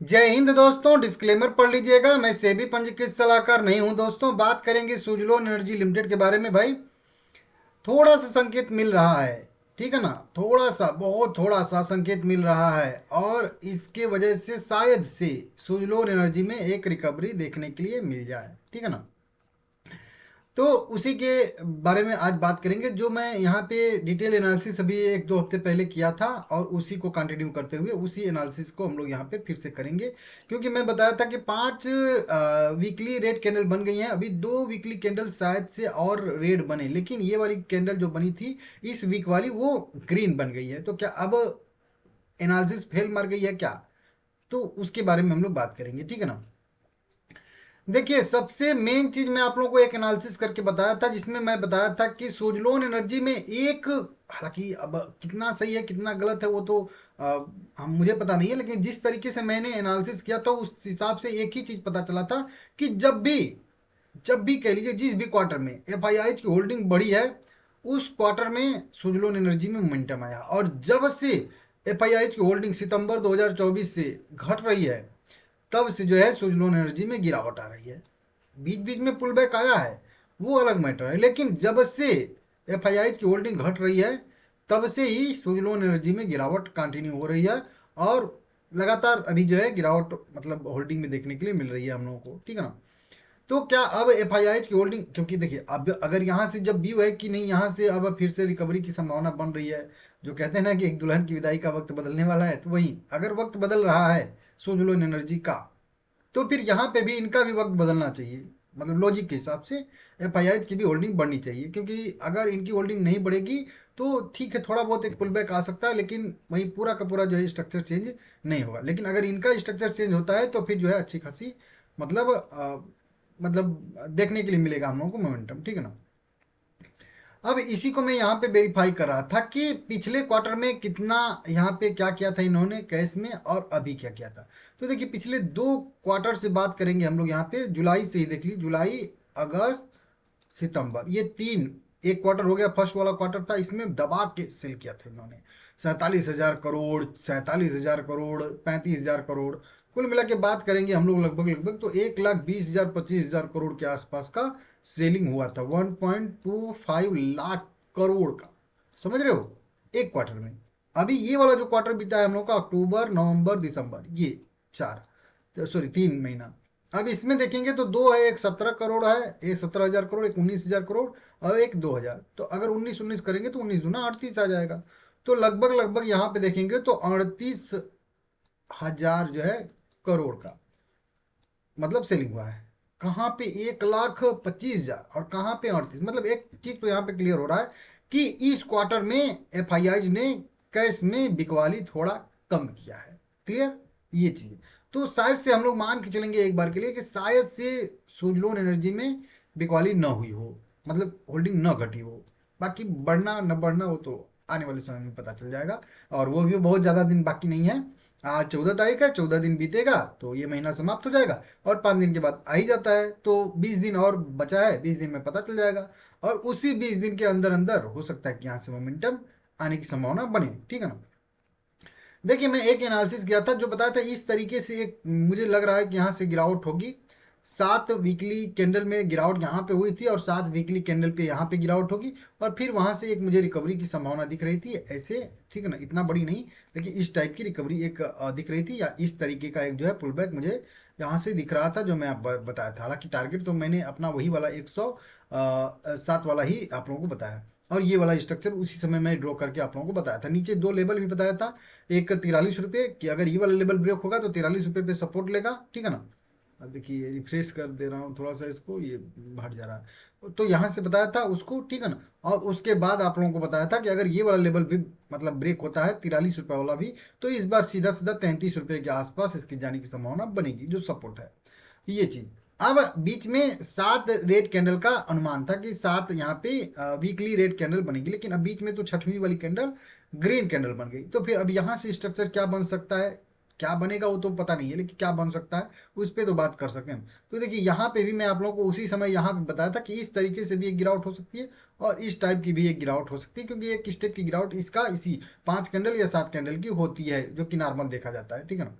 जय हिंद दोस्तों। डिस्क्लेमर पढ़ लीजिएगा, मैं सेबी पंजीकृत सलाहकार नहीं हूं। दोस्तों बात करेंगे सुजलोन एनर्जी लिमिटेड के बारे में। भाई थोड़ा सा संकेत मिल रहा है, ठीक है ना, थोड़ा सा, बहुत थोड़ा सा संकेत मिल रहा है और इसके वजह से शायद से सुजलोन एनर्जी में एक रिकवरी देखने के लिए मिल जाए, ठीक है ना। तो उसी के बारे में आज बात करेंगे, जो मैं यहाँ पे डिटेल एनालिसिस अभी एक दो हफ्ते पहले किया था और उसी को कंटिन्यू करते हुए उसी एनालिसिस को हम लोग यहाँ पे फिर से करेंगे। क्योंकि मैं बताया था कि 5 वीकली रेड कैंडल बन गई हैं, अभी 2 वीकली कैंडल शायद से और रेड बने, लेकिन ये वाली कैंडल जो बनी थी इस वीक वाली वो ग्रीन बन गई है। तो क्या अब एनालिसिस फेल मार गई है क्या? तो उसके बारे में हम लोग बात करेंगे, ठीक है ना। देखिए, सबसे मेन चीज मैं आप लोगों को एक एनालिसिस करके बताया था, जिसमें मैं बताया था कि सुजलोन एनर्जी में एक, हालांकि अब कितना सही है कितना गलत है वो तो हम मुझे पता नहीं है, लेकिन जिस तरीके से मैंने एनालिसिस किया था उस हिसाब से एक ही चीज पता चला था कि जब भी कह लीजिए जिस भी क्वार्टर में एफआईआई की होल्डिंग बढ़ी है उस क्वार्टर में सुजलोन एनर्जी में मोमेंटम आया। और जब से एफआईआई की होल्डिंग सितंबर 2024 से घट रही है तब से जो है सुजलोन एनर्जी में गिरावट आ रही है। बीच बीच में पुल बैक आया है, वो अलग मैटर है, लेकिन जब से एफआईआई की होल्डिंग घट रही है तब से ही सुजलोन एनर्जी में गिरावट कंटिन्यू हो रही है और लगातार अभी जो है गिरावट मतलब होल्डिंग में देखने के लिए मिल रही है हम लोगों को, ठीक है ना। तो क्या अब एफआईआई की होल्डिंग, क्योंकि देखिए अब अगर यहाँ से जब व्यू है कि नहीं यहाँ से अब फिर से रिकवरी की संभावना बन रही है, जो कहते हैं ना कि एक दुल्हन की विदाई का वक्त बदलने वाला है, तो वही अगर वक्त बदल रहा है सुजलोन एनर्जी का, तो फिर यहाँ पे भी इनका भी वक्त बदलना चाहिए। मतलब लॉजिक के हिसाब से एफआईआई की भी होल्डिंग बढ़नी चाहिए, क्योंकि अगर इनकी होल्डिंग नहीं बढ़ेगी तो ठीक है थोड़ा बहुत एक पुल बैक आ सकता है, लेकिन वही पूरा का पूरा जो है स्ट्रक्चर चेंज नहीं होगा। लेकिन अगर इनका स्ट्रक्चर चेंज होता है तो फिर जो है अच्छी खासी मतलब मतलब देखने के लिए मिलेगा हम लोगों को मोमेंटम, ठीक है ना। अब इसी को मैं यहाँ पे वेरीफाई कर रहा था कि पिछले क्वार्टर में कितना यहाँ पे क्या किया था इन्होंने कैश में और अभी क्या किया था। तो देखिए पिछले 2 क्वार्टर से बात करेंगे हम लोग यहाँ पे, जुलाई से ही देख लीजिए, जुलाई, अगस्त, सितंबर, ये तीन, एक क्वार्टर हो गया, फर्स्ट वाला क्वार्टर था, इसमें दबा के सेल किया था इन्होंने। 47,000 करोड़, 47,000 करोड़, 35,000 करोड़, कुल मिला के बात करेंगे हम लोग लगभग लगभग तो 1,20,000 25,000 करोड़ के आसपास का सेलिंग हुआ था, 1.25 लाख करोड़ का। समझ रहे हो, एक क्वार्टर में। अभी ये वाला जो क्वार्टर बीता है हम लोग का, अक्टूबर नवंबर दिसंबर, ये चार, सॉरी 3 महीना, अब इसमें देखेंगे तो दो है, एक 17 करोड़ है, एक 17,000 करोड़, एक 19,000 करोड़ और एक 2,000। तो अगर 19 19 करेंगे तो 19 दूना 38 आ जाएगा। तो लगभग लगभग यहाँ पे देखेंगे तो 38,000 जो है करोड़ का मतलब सेलिंग हुआ है। कहाँ पे 1,25,000 और कहाँ पे 38, मतलब एक चीज तो यहाँ पे क्लियर हो रहा है कि इस क्वार्टर में एफआईआई ने कैश में बिकवाली थोड़ा कम किया है। क्लियर, ये चीज तो शायद से हम लोग मान के चलेंगे एक बार के लिए कि शायद से सुजलोन एनर्जी में बिकवाली न हुई हो, मतलब होल्डिंग न घटी हो। बाकी बढ़ना न बढ़ना वो तो आने वाले समय में पता चल जाएगा, और वो भी बहुत ज़्यादा दिन बाकी नहीं है। आज 14 तारीख है, 14 दिन बीतेगा तो ये महीना समाप्त हो जाएगा और 5 दिन के बाद आ ही जाता है, तो 20 दिन और बचा है, 20 दिन में पता चल जाएगा। और उसी 20 दिन के अंदर अंदर हो सकता है कि यहाँ से मोमेंटम आने की संभावना बने, ठीक है ना। देखिए मैं एक एनालिसिस किया था जो बताया था इस तरीके से, एक मुझे लग रहा है कि यहाँ से गिरावट होगी। 7 वीकली कैंडल में गिरावट यहाँ पे हुई थी और 7 वीकली कैंडल पे यहाँ पे गिरावट होगी और फिर वहाँ से एक मुझे रिकवरी की संभावना दिख रही थी ऐसे, ठीक है ना, इतना बड़ी नहीं, लेकिन इस टाइप की रिकवरी एक दिख रही थी, या इस तरीके का एक जो है पुल बैक मुझे यहाँ से दिख रहा था, जो मैं आप बताया था। हालांकि टारगेट तो मैंने अपना वही वाला 107 वाला ही आप लोगों को बताया, और ये वाला स्ट्रक्चर उसी समय मैं ड्रॉ करके आप लोगों को बताया था। नीचे दो लेवल भी बताया था, एक 43 रुपये कि अगर ये वाला लेवल ब्रेक होगा तो 43 रुपये पे सपोर्ट लेगा, ठीक है ना। अब देखिए रिफ्रेश कर दे रहा हूँ थोड़ा सा इसको, ये हट जा रहा है, तो यहाँ से बताया था उसको, ठीक है ना। और उसके बाद आप लोगों को बताया था कि अगर ये वाला लेवल भी मतलब ब्रेक होता है 43 रुपये वाला भी, तो इस बार सीधा सीधा 33 रुपये के आसपास इसके जाने की संभावना बनेगी, जो सपोर्ट है ये चीज़। अब बीच में 7 रेड कैंडल का अनुमान था कि 7 यहाँ पे वीकली रेड कैंडल बनेगी, लेकिन अब बीच में तो छठवीं वाली कैंडल ग्रीन कैंडल बन गई। तो फिर अब यहाँ से स्ट्रक्चर क्या बन सकता है, क्या बनेगा वो तो पता नहीं है, लेकिन क्या बन सकता है उस पर तो बात कर सकते हैं। तो देखिए यहाँ पे भी मैं आप लोगों को उसी समय यहाँ पे बताया था कि इस तरीके से भी एक गिरावट हो सकती है और इस टाइप की भी एक गिरावट हो सकती है, क्योंकि एक स्टेप की गिरावट इसका इसी 5 कैंडल या 7 कैंडल की होती है, जो कि नॉर्मल देखा जाता है, ठीक है ना।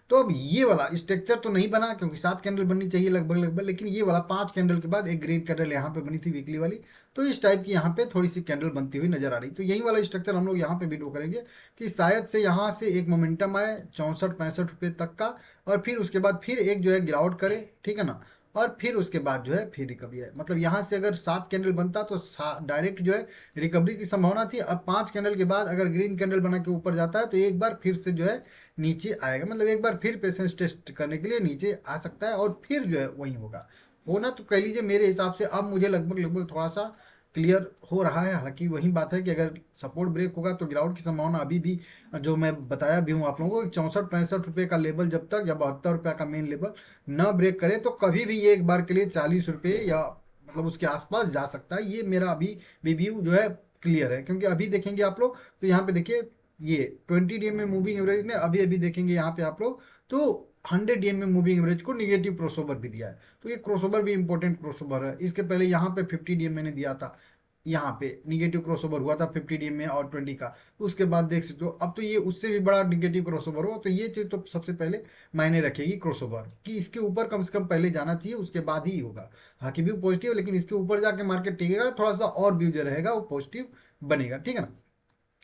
तो अब ये वाला स्ट्रक्चर तो नहीं बना क्योंकि 7 कैंडल बननी चाहिए लगभग लगभग, लेकिन ये वाला 5 कैंडल के बाद एक ग्रीन कैंडल यहाँ पे बनी थी वीकली वाली, तो इस टाइप की यहाँ पे थोड़ी सी कैंडल बनती हुई नजर आ रही। तो यही वाला स्ट्रक्चर हम लोग यहाँ पे भी ड्रॉ करेंगे कि शायद से यहाँ से एक मोमेंटम आए 64-65 रुपये तक का, और फिर उसके बाद फिर एक जो है गिरावट करे, ठीक है ना, और फिर उसके बाद जो है फिर रिकवरी है। मतलब यहाँ से अगर 7 कैंडल बनता तो डायरेक्ट जो है रिकवरी की संभावना थी। अब 5 कैंडल के बाद अगर ग्रीन कैंडल बना के ऊपर जाता है तो एक बार फिर से जो है नीचे आएगा, मतलब एक बार फिर पेशेंस टेस्ट करने के लिए नीचे आ सकता है और फिर जो है वही होगा होना। तो कह लीजिए मेरे हिसाब से अब मुझे लगभग लगभग थोड़ा सा क्लियर हो रहा है। हालांकि वही बात है कि अगर सपोर्ट ब्रेक होगा तो गिरावट की संभावना अभी भी, जो मैं बताया भी हूँ आप लोगों को, 64-65 रुपये का लेवल जब तक, या 72 रुपये का मेन लेवल न ब्रेक करे तो कभी भी ये एक बार के लिए 40 रुपये या मतलब उसके आसपास जा सकता है। ये मेरा अभी रिव्यू जो है क्लियर है, क्योंकि अभी देखेंगे आप लोग तो यहाँ पे देखिए ये 20 DM में मूविंग एवरेज ने अभी अभी देखेंगे यहाँ पे आप लोग तो 100 DM में मूविंग एवरेज को निगेटिव क्रॉसओवर भी दिया है। तो ये क्रॉसओवर भी इंपॉर्टेंट क्रॉसओवर है। इसके पहले यहाँ पे 50 DM मैंने दिया था, यहाँ पे निगेटिव क्रॉसओवर हुआ था 50 DM में और 20 का। तो उसके बाद देख सकते हो अब तो ये उससे भी बड़ा निगेटिव क्रॉसओवर हुआ। तो ये चीज़ तो सबसे पहले मायने रखेगी क्रॉसओवर कि इसके ऊपर कम से कम पहले जाना चाहिए, उसके बाद ही होगा। हालांकि व्यू पॉजिटिव, लेकिन इसके ऊपर जाके मार्केट टिकेगा थोड़ा सा और व्यू जो रहेगा वो पॉजिटिव बनेगा, ठीक है ना।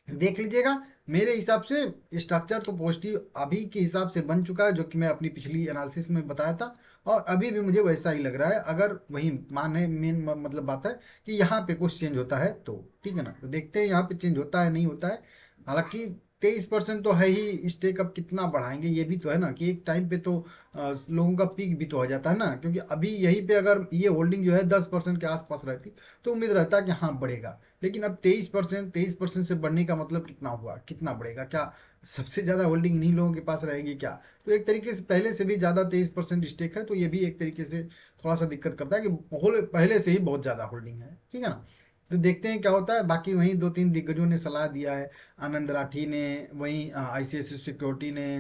देख लीजिएगा मेरे हिसाब से स्ट्रक्चर तो पॉजिटिव अभी के हिसाब से बन चुका है, जो कि मैं अपनी पिछली एनालिसिस में बताया था, और अभी भी मुझे वैसा ही लग रहा है। अगर वही माने मेन मतलब बात है कि यहाँ पे कुछ चेंज होता है तो ठीक है ना, तो देखते हैं यहाँ पे चेंज होता है नहीं होता है। हालांकि 23% तो है ही, स्टेक अब कितना बढ़ाएंगे ये भी तो है ना, कि एक टाइम पे तो लोगों का पीक भी तो हो जाता है ना, क्योंकि अभी यहीं पे अगर ये होल्डिंग जो है 10% के आसपास रहती तो उम्मीद रहता है कि हाँ बढ़ेगा। लेकिन अब 23% से बढ़ने का मतलब कितना हुआ, कितना बढ़ेगा, क्या सबसे ज़्यादा होल्डिंग इन्हीं लोगों के पास रहेगी क्या? तो एक तरीके से पहले से भी ज़्यादा 23% स्टेक है, तो ये भी एक तरीके से थोड़ा सा दिक्कत करता है कि पहले से ही बहुत ज़्यादा होल्डिंग है, ठीक है ना। तो देखते हैं क्या होता है। बाकी वहीं 2-3 दिग्गजों ने सलाह दिया है, आनंद राठी ने, वहीं ICICI सिक्योरिटी ने,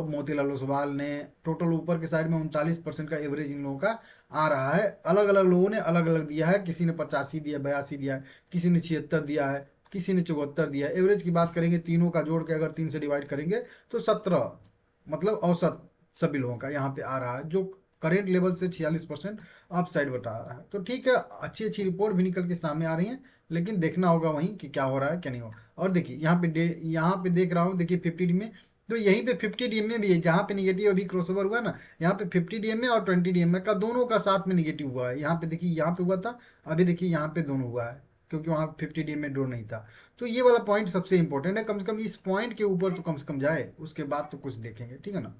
मोतीलाल ओसवाल ने, टोटल ऊपर के साइड में 39% का एवरेज इन लोगों का आ रहा है। अलग अलग लोगों ने अलग अलग दिया है, किसी ने 85 दिया, 82 दिया है, किसी ने 76 दिया है, किसी ने 74 दिया है। एवरेज की बात करेंगे तीनों का जोड़ के अगर 3 से डिवाइड करेंगे तो 17, मतलब औसत सभी लोगों का यहाँ पे आ रहा है, जो करेंट लेवल से 46% अप साइड बता रहा है। तो ठीक है, अच्छी अच्छी रिपोर्ट भी निकल के सामने आ रही है, लेकिन देखना होगा वहीं कि क्या हो रहा है क्या नहीं हो रहा। और देखिए यहाँ पे देख रहा हूँ, देखिए 50 में, तो यहीं पे 50 DM में भी है, जहाँ पे निगेटिव अभी क्रॉसओवर हुआ ना, यहाँ पे 50 DM में और 20 DM में का दोनों का साथ में निगेटिव हुआ है। यहाँ पे देखिए यहाँ पे हुआ था, अभी देखिए यहाँ पे दोनों हुआ है, क्योंकि वहाँ 50 DM में ड्रो नहीं था। तो ये वाला पॉइंट सबसे इंपॉर्टेंट है, कम से कम इस पॉइंट के ऊपर तो कम से कम जाए, उसके बाद तो कुछ देखेंगे, ठीक है ना।